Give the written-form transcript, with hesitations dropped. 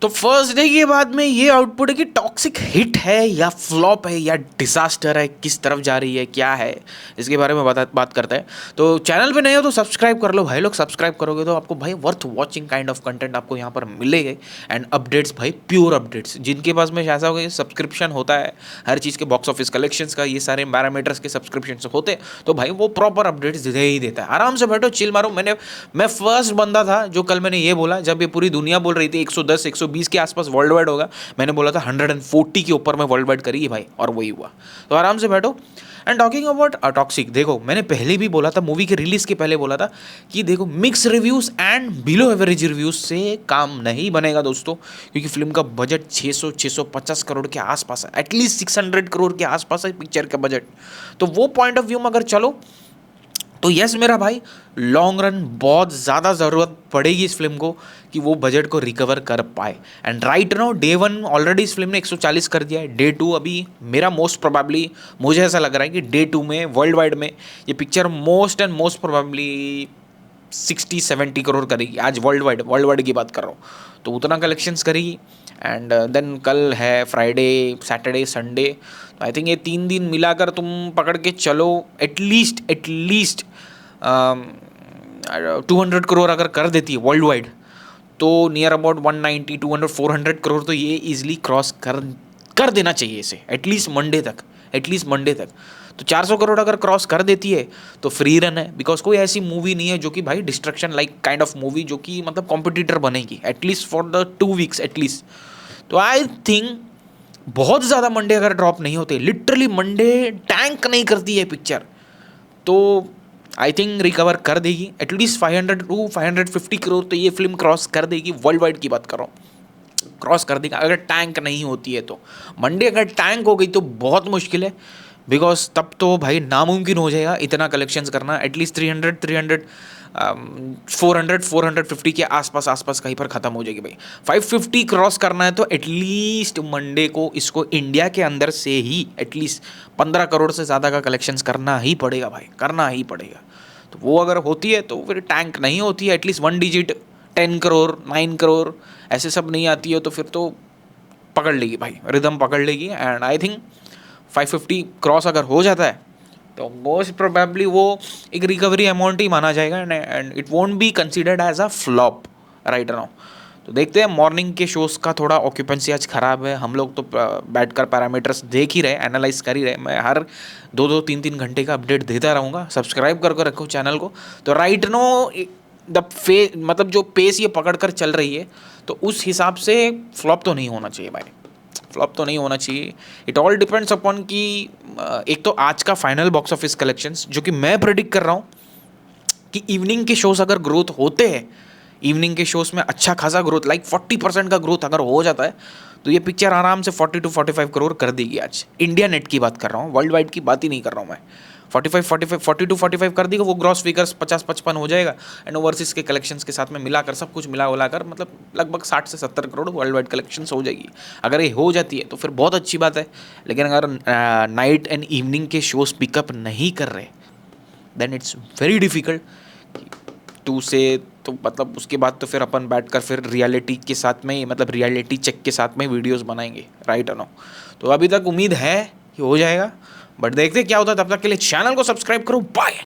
तो first day के बाद में ये आउटपुट है कि टॉक्सिक हिट है या फ्लॉप है या डिजास्टर है, किस तरफ जा रही है, क्या है, इसके बारे में बात करते हैं। तो चैनल पे नए हो तो सब्सक्राइब कर लो भाई लोग। सब्सक्राइब करोगे तो आपको भाई worth watching kind of content आपको यहाँ पर मिलेगा। एंड अपडेट्स भाई, प्योर अपडेट्स। जिनके पास में ऐसा होगा सब्सक्रिप्शन होता है हर चीज़ के, बॉक्स ऑफिस कलेक्शंस का, ये सारे पैरामीटर्स के सब्सक्रिप्शन होते हैं, तो भाई वो प्रॉपर अपडेट्स दे ही देता है। आराम से बैठो, चिल मारो। मैं फर्स्ट बंदा था जो कल मैंने ये बोला, जब ये पूरी दुनिया बोल रही थी 110 120 के आसपास वर्ल्ड वाइड होगा, मैंने बोला था 140 के ऊपर में वर्ल्ड वाइड करी भाई, और वही हुआ। तो आराम से बैठो। एंड टॉकिंग अबाउट टॉक्सिक, देखो मैंने पहले भी बोला था, मूवी के रिलीज के पहले बोला था कि देखो mix reviews and below average reviews से काम नहीं बनेगा दोस्तों, क्योंकि फिल्म का बजट 650 करोड़ के आसपास है, एटलीस्ट 600 करोड़ के आसपास है पिक्चर का बजट। तो वो पॉइंट ऑफ व्यू में अगर चलो तो यस मेरा भाई, लॉन्ग रन बहुत ज़्यादा ज़रूरत पड़ेगी इस फिल्म को कि वो बजट को रिकवर कर पाए। And right now day 1 already इस फिल्म ने 140 कर दिया है। डे 2 अभी मेरा मोस्ट प्रोबेबली, मुझे ऐसा लग रहा है कि डे 2 में वर्ल्ड वाइड में ये पिक्चर मोस्ट प्रोबेबली 60-70 करोड़ करेगी। आज वर्ल्ड वाइड की बात कर रहा हूँ, तो उतना कलेक्शंस करेगी। एंड देन कल है फ्राइडे, सैटरडे, संडे, तो आई थिंक ये 3 दिन मिलाकर तुम पकड़ के चलो एटलीस्ट 200 करोड़ अगर कर देती है वर्ल्ड वाइड, तो नियर अबाउट 190, 200, 400 करोड़ तो ये इजीली क्रॉस कर देना चाहिए इसे, एटलीस्ट मंडे तक। तो 400 करोड़ अगर क्रॉस कर देती है तो फ्री रन है, बिकॉज कोई ऐसी मूवी नहीं है जो कि भाई destruction like kind of movie जो कि मतलब कॉम्पिटिटर बनेगी, at least for the 2 weeks at least. तो आई थिंक बहुत ज़्यादा मंडे अगर ड्रॉप नहीं होते, लिटरली मंडे टैंक नहीं करती है पिक्चर, तो आई थिंक रिकवर कर देगी एटलीस्ट 500 to 550 करोड़, तो ये फिल्म क्रॉस कर देगी। वर्ल्ड वाइड की बात कर रहा हूँ, क्रॉस कर देगा अगर टैंक नहीं होती है। तो मंडे अगर टैंक हो गई तो बहुत मुश्किल है, बिकॉज तब तो भाई नामुमकिन हो जाएगा इतना कलेक्शंस करना। एटलीस्ट 300, 450 के आसपास कहीं पर ख़त्म हो जाएगी भाई। 550 क्रॉस करना है तो एटलीस्ट मंडे को इसको इंडिया के अंदर से ही एटलीस्ट 15 करोड़ से ज़्यादा का कलेक्शंस करना ही पड़ेगा भाई, करना ही पड़ेगा। तो वो अगर होती है तो फिर टैंक नहीं होती है, एटलीस्ट 1 डिजिट 10 करोड़ 9 करोड़ ऐसे सब नहीं आती है, तो फिर तो पकड़ लेगी भाई, रिदम पकड़ लेगी। एंड आई थिंक 550 क्रॉस अगर हो जाता है तो मोस्ट प्रोबेबली वो एक रिकवरी अमाउंट ही माना जाएगा, and it won't be considered as a flop right now. तो देखते हैं, मॉर्निंग के शोज़ का थोड़ा ऑक्यूपेंसी आज ख़राब है। हम लोग तो बैठकर पैरामीटर्स देख ही रहे, एनालाइज कर ही रहे। मैं हर 2-2, 3-3 घंटे का अपडेट देता रहूँगा। सब्सक्राइब करके रखो चैनल को। तो राइट नो द मतलब जो पेस ये पकड़ कर चल रही है, तो उस हिसाब से फ्लॉप तो नहीं होना चाहिए भाई, फ्लॉप तो नहीं होना चाहिए। इट ऑल डिपेंड्स अपॉन कि एक तो आज का फाइनल बॉक्स ऑफिस कलेक्शंस, जो कि मैं प्रेडिक्ट कर रहा हूँ कि इवनिंग के शोज़ अगर ग्रोथ होते हैं, इवनिंग के शोज़ में अच्छा खासा ग्रोथ लाइक 40% का ग्रोथ अगर हो जाता है, तो ये पिक्चर आराम से 40 to 45 करोड़ कर देगी आज। इंडिया नेट की बात कर रहा हूँ, वर्ल्ड वाइड की बात ही नहीं कर रहा हूँ मैं। 40 to 45 कर देगा, वो ग्रॉस फिगर्स 50-55 हो जाएगा। एंड ओवरसीज़ के कलेक्शंस के साथ में मिलाकर सब कुछ मिलाकर मतलब लगभग 60 से 70 करोड़ वर्ल्ड वाइड कलेक्शंस हो जाएगी। अगर ये हो जाती है तो फिर बहुत अच्छी बात है, लेकिन अगर नाइट एंड इवनिंग के शोज़ पिकअप नहीं कर रहे, then it's very difficult to say. तो मतलब उसके बाद तो फिर अपन बैठकर फिर रियलिटी के साथ में, मतलब रियलिटी चेक के साथ में वीडियोस बनाएंगे राइट नो। तो अभी तक उम्मीद है कि हो जाएगा, बट देखते क्या होता है। तब तक के लिए चैनल को सब्सक्राइब करो। बाय।